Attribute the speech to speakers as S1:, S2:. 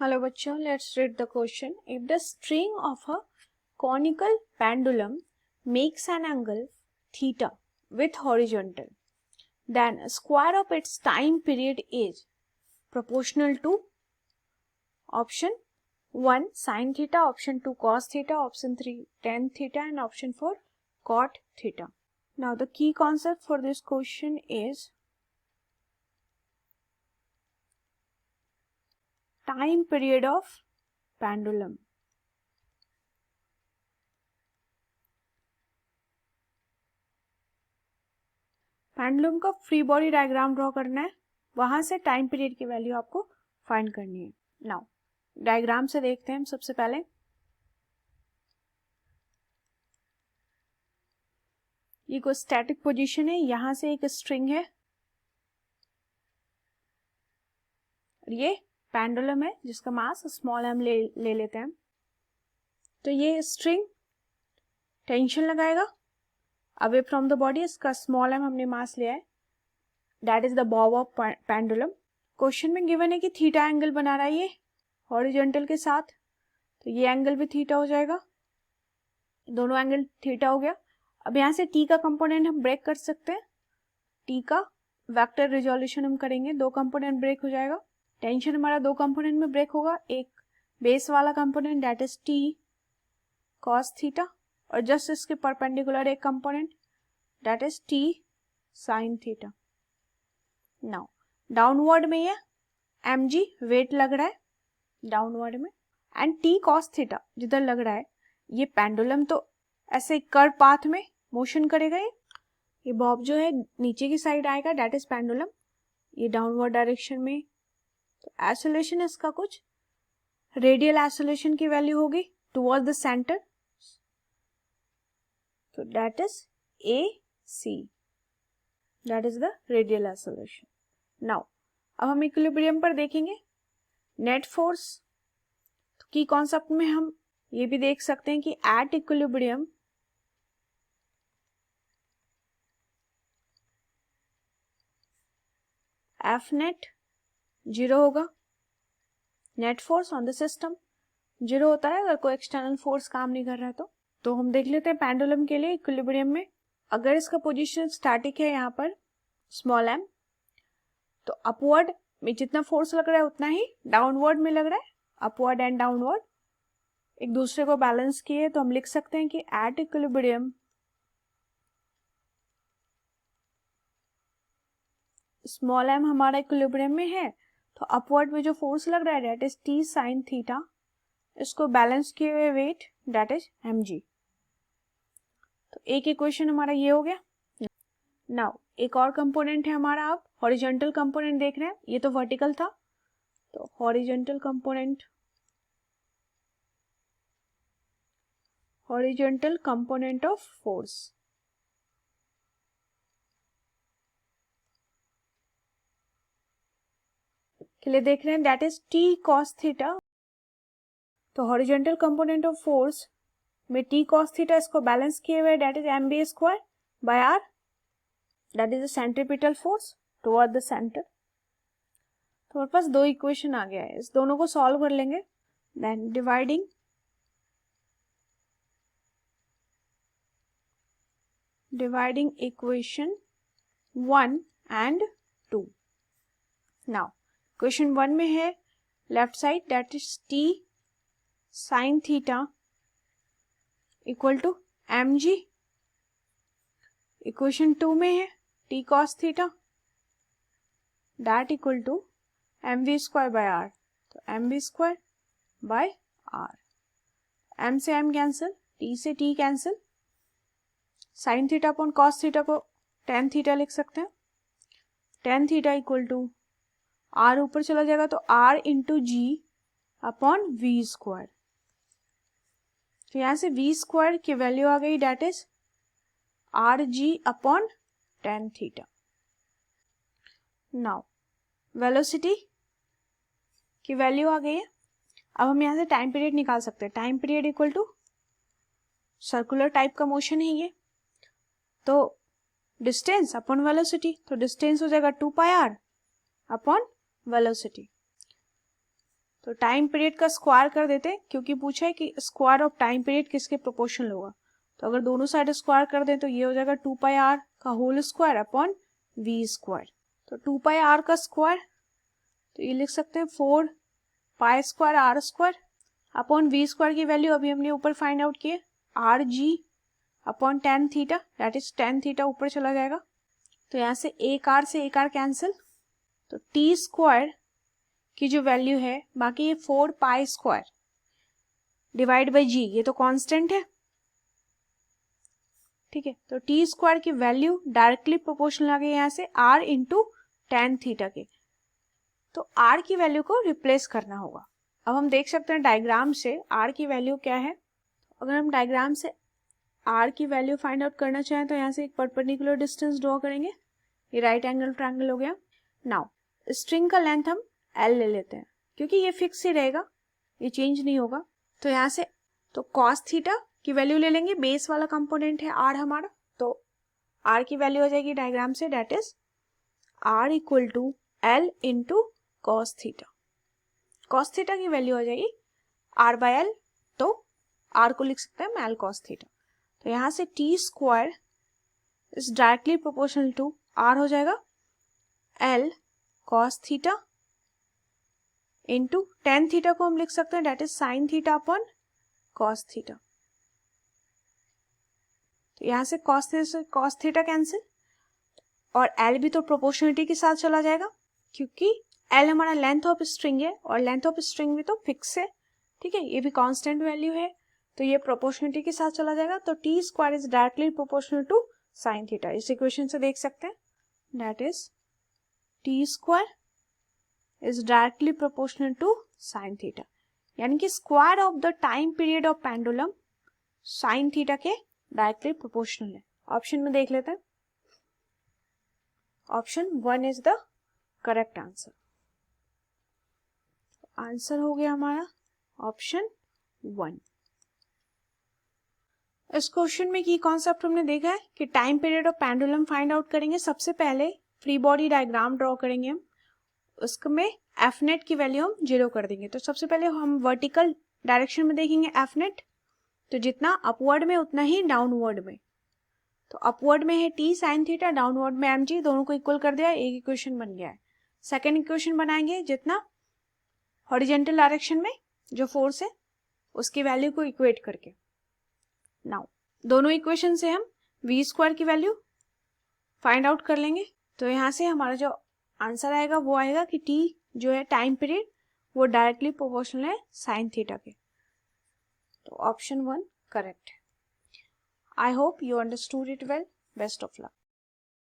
S1: Hello बच्चों, let's read the question. If the string of a conical pendulum makes an angle theta with horizontal, then square of its time period is proportional to option 1 sin theta, option 2 cos theta, option 3 tan theta, and option 4 cot theta. Now the key concept for this question is time period of pendulum. Pendulum का free body diagram draw करना है, वहां से time period की value आपको find करनी है. Now diagram से देखते हैं हम. सबसे पहले ये कोई स्टैटिक पोजीशन है, यहां से एक स्ट्रिंग है, ये पेंडुलम है जिसका मास स्मॉल एम ले लेते हैं. तो ये स्ट्रिंग टेंशन लगाएगा अवे फ्रॉम द बॉडी, इसका स्मॉल एम हमने मास लिया है, that is the Bob of pendulum. Question में गिवन है कि थीटा एंगल बना रहा है ये हॉरिजॉन्टल के साथ, तो ये एंगल भी थीटा हो जाएगा, दोनों एंगल थीटा हो गया. अब यहाँ से टी का कंपोनेंट हम ब्रेक कर सकते हैं, टी का वेक्टर रिजोल्यूशन हम करेंगे, दो कंपोनेंट ब्रेक हो जाएगा. टेंशन हमारा दो कंपोनेंट में ब्रेक होगा, एक बेस वाला component that is T cos theta, और जस्ट इसके परपेंडिकुलर एक component that is T sine theta. Now downward में ये mg वेट लग रहा है डाउनवर्ड में, एंड टी कॉस थीटा जिधर लग रहा है, ये पेंडुलम तो ऐसे कर्व पाथ में मोशन करेगा. ये बॉब जो है नीचे की साइड आएगा, दैट इज पेंडुलम, ये डाउनवर्ड डायरेक्शन में. तो एक्सेलरेशन इसका कुछ रेडियल एक्सेलरेशन की वैल्यू होगी टुवर्ड्स द सेंटर, तो that is AC, that is the radial acceleration. Now अब हम इक्विलिब्रियम पर देखेंगे नेट फोर्स. तो की कॉन्सेप्ट में हम ये भी देख सकते हैं कि एट इक्विलिब्रियम एफ नेट 0 होगा, net force on the system 0 होता है अगर कोई एक्सटर्नल फोर्स काम नहीं कर रहा है. तो हम देख लेते हैं पेंडुलम के लिए इक्विलिब्रियम में, अगर इसका पोजीशन स्टैटिक है यहाँ पर स्मॉल एम, तो अपवर्ड में जितना फोर्स लग रहा है उतना ही डाउनवर्ड में लग रहा है. अपवर्ड एंड डाउनवर्ड एक दूसरे को बैलेंस किए, तो हम लिख सकते हैं कि एट इक्विलिब्रियम स्मॉल एम हमारा इक्विलिब्रियम में है, तो अपवर्ड में जो फोर्स लग रहा है that is T sine theta, इसको बैलेंस किए हुए वेट दैट इज mg. तो एक इक्वेशन हमारा ये हो गया. नाउ एक और कंपोनेंट है हमारा, आप हॉरिजॉन्टल कंपोनेंट देख रहे हैं, ये तो वर्टिकल था, तो हॉरिजॉन्टल कंपोनेंट ऑफ फोर्स. के लिए देख रहे हैं that is T cos theta. तो हॉरिजॉन्टल कंपोनेंट ऑफ फोर्स में टी कॉस थीटा इसको बैलेंस किए हुए that is mb square by r, that is the centripetal force toward the centre. तो हमारे पास दो इक्वेशन आ गया है, इस दोनों को सॉल्व कर लेंगे. Then dividing equation 1 and 2. Now equation 1 में है left side that is T sine theta equal to mg. Equation 2 में है T cos theta that equal to mv square by r, तो mv square by r, m से m cancel, t से t cancel, sine theta upon cos theta को tan theta लिख सकते हैं, tan theta equal to r ऊपर चला जाएगा तो r into g upon v square. तो यहां से v स्क्वायर की वैल्यू आ गई that is r ji upon tan theta. Now velocity की वैल्यू आ गई है. अब हम यहां से टाइम पीरियड निकाल सकते हैं. Time period equal to circular type का मोशन है ये, तो डिस्टेंस अपॉन वेलोसिटी, तो डिस्टेंस हो जाएगा 2 पाई r अपॉन वेलोसिटी. तो टाइम पीरियड का स्क्वायर कर देते हैं, क्योंकि पूछा है कि स्क्वायर ऑफ टाइम पीरियड किसके प्रोपोर्शनल होगा। तो अगर दोनों साइड स्क्वायर कर दें तो ये हो जाएगा 2πr का whole square upon v square. तो 2πr का स्क्वायर, तो ये लिख सकते हैं 4π square r square upon v square की वैल्यू अभी हमने ऊपर फाइंड आउट किए R ji upon tan theta, that is tan theta ऊपर चला जाएगा। तो यहाँ से एक आर से एक आर कैंसिल, तो टी स्क्वायर की जो वैल्यू है, बाकी ये 4π स्क्वायर डिवाइड बाई जी, ये तो कांस्टेंट है, ठीक है। तो टी स्क्वायर की वैल्यू डायरेक्टली प्रोपोर्शनल आ गई यहाँ से r इंटू टेन थीटा के। तो r की वैल्यू को रिप्लेस करना होगा। अब हम देख सकते हैं डायग्राम से r की वैल्यू क्या है। अगर हम डायग्राम से r की वैल्यू फाइंड आउट करना चाहें तो यहाँ से एक परपेंडिकुलर डिस्टेंस ड्रॉ करेंगे, ये राइट एंगल ट्रायंगल हो गया। नाउ स्ट्रिंग का लेंथ हम l ले लेते हैं, क्योंकि ये फिक्स ही रहेगा, ये चेंज नहीं होगा। तो यहाँ से तो cos थीटा की वैल्यू ले लेंगे, बेस वाला कंपोनेंट है r हमारा, तो r की वैल्यू हो जाएगी डायग्राम से, that is r equal to l into cos theta. Cos theta की वैल्यू हो जाएगी r बाय l, तो r को लिख सकते हैं l cos थीटा। तो यहाँ से t square is directly proportional to r हो जाएगा l cos थीटा इंटू टेन थीटा को हम लिख सकते हैं that is sine theta upon cos theta. तो यहाँ से कॉस थीटा कैंसिल, और l भी तो प्रोपोर्शनलिटी के साथ चला जाएगा, क्योंकि l हमारा लेंथ ऑफ स्ट्रिंग है और लेंथ ऑफ स्ट्रिंग भी तो फिक्स है, ठीक है, ये भी कांस्टेंट वैल्यू है, तो ये प्रोपोर्शनलिटी के साथ चला जाएगा। तो T square is directly proportional to sine theta, इस इक्वेशन से देख सकते हैं, that is T square is directly proportional to sine theta, यानी कि square of the time period of pendulum sine theta के डायरेक्टली प्रोपोर्शनल है। ऑप्शन में देख लेते हैं, option 1 is the correct answer. Answer हो गया हमारा ऑप्शन 1। इस क्वेश्चन में की कॉन्सेप्ट हमने देखा है कि time period of pendulum find out करेंगे। सबसे पहले फ्री बॉडी डायग्राम ड्रॉ करेंगे हम, उसमें एफ नेट की वैल्यू हम 0 कर देंगे। तो सबसे पहले हम वर्टिकल डायरेक्शन में देखेंगे एफ नेट, तो जितना अपवर्ड में उतना ही डाउनवर्ड में। तो अपवर्ड में है टी साइन थीटा, डाउनवर्ड में एम जी, दोनों को इक्वल कर दिया, एक इक्वेशन बन गया है। सेकेंड इक्वेशन बनाएंगे जितना हॉरिजेंटल डायरेक्शन में जो फोर्स है उसकी वैल्यू को इक्वेट करके। नाउ दोनों इक्वेशन से हम v स्क्वायर की वैल्यू फाइंड आउट कर लेंगे। तो यहाँ से हमारा जो आंसर आएगा वो आएगा कि t जो है टाइम पीरियड वो डायरेक्टली प्रोपोर्शनल है साइन थीटा के। तो ऑप्शन 1 करेक्ट है। I hope you understood it well. Best of luck.